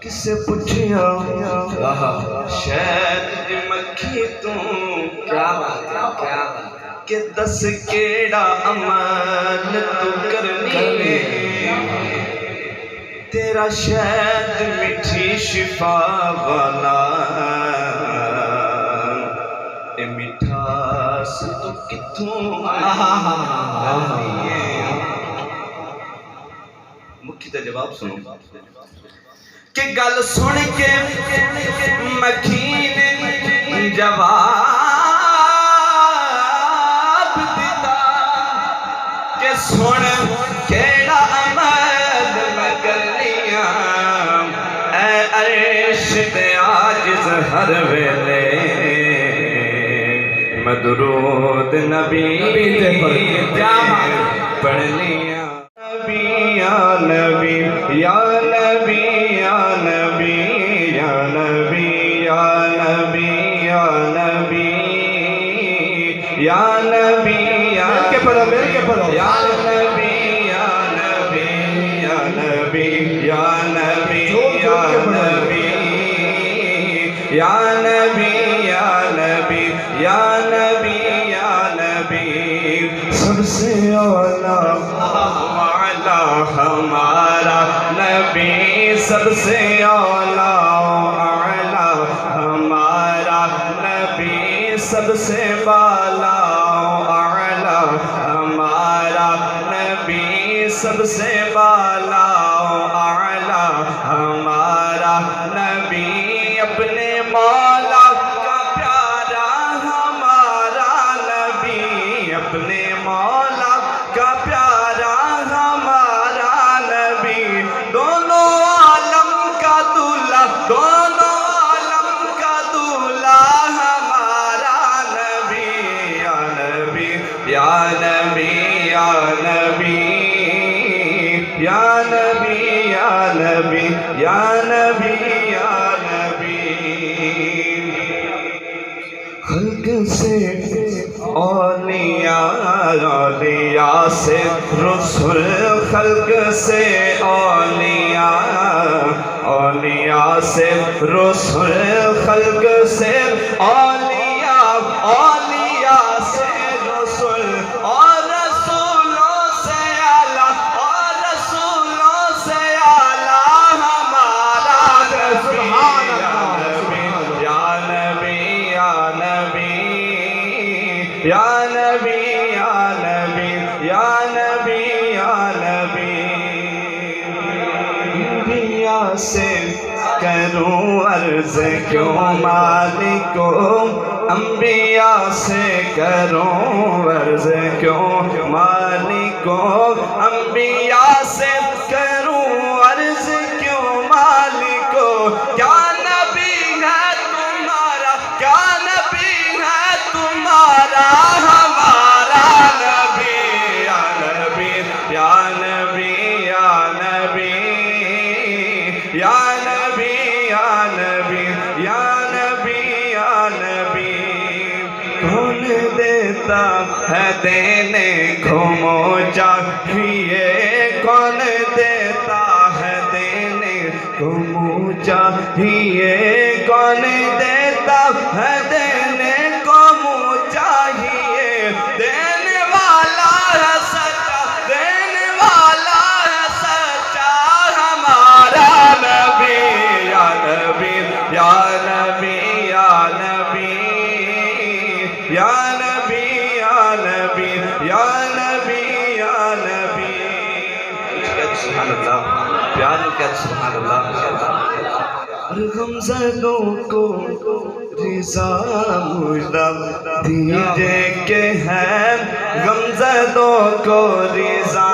کسے پوچھیا شہد دی مکھی تو کیا بات ہے، کیا بات ہے۔ کہ دس کیڑا عمل تو کرنی تیرا شہد میٹھی شفا والا اے مٹھاس تو کتوں آنی ہے۔ مکھی تا جواب سنو کہ گل سن کے مکھی نے جواب دیتا کہ سن کیڑا عمل میں کرنیاں اے عرش تے عاجز ہر ویلے مدرود نبی تے پڑھنیاں یا نبی یا نبی یا نبی یا نبی یا نبی یا نبی یا نبی مل کے پڑھو مل کے پڑھو یا نبی یا نبی یا نبی یا نبی یا نبی یا نبی یا نبی یا نبی یا نبی سب سے اولا ہمارا نبی سب سے اولا اعلیٰ ہمارا نبی سب سے بالا اعلیٰ ہمارا نبی سب سے بالا اعلیٰ ہمارا نبی اپنے مولا کا پیارا ہمارا نبی اپنے مولا کا پیارا دونوں عالم کا دولہ ہمارا نبی یا نبی یا نبی یا نبی یا نبی یا نبی یا نبی یا نبی خلق سے اولیاء اولیاء سے رسول خلق سے اولیاء اولیاء سے رسول خلق سے اولیاء اولیاء سے رسول اور رسولوں سے اعلیٰ اور رسولوں سے اعلیٰ ہمارا نبی یا نبی یا نبی یا نبی یا نبی یا نبی یا نبی انبیاء سے کروں عرض کیوں مالکو انبیاء سے کروں عرض کیوں مالکو انبیاء سے کروں عرض کیوں مالکو کیا نبی ہے تمہارا کیا نبی ہے تمہارا ہمارا نبی یا نبی یا نبی یا نبی یا نبی یا نبی یا نبی یا نبی کون دیتا ہے دینے کو چاہیے کون دیتا ہے دینے کو چاہیے کون دیتا ہے دینے کو چاہیے دینے والا ہے سچا دینے والا ہے سچا ہمارا نبی یا نبی یا نبی یا نبی یا نبی یا نبی یا نبی یا نبی سبحان اللہ پیار کر سبحان اللہ غمزدوں کو رضا مجدہ دیجئے کہ ہے غمزدوں کو رضا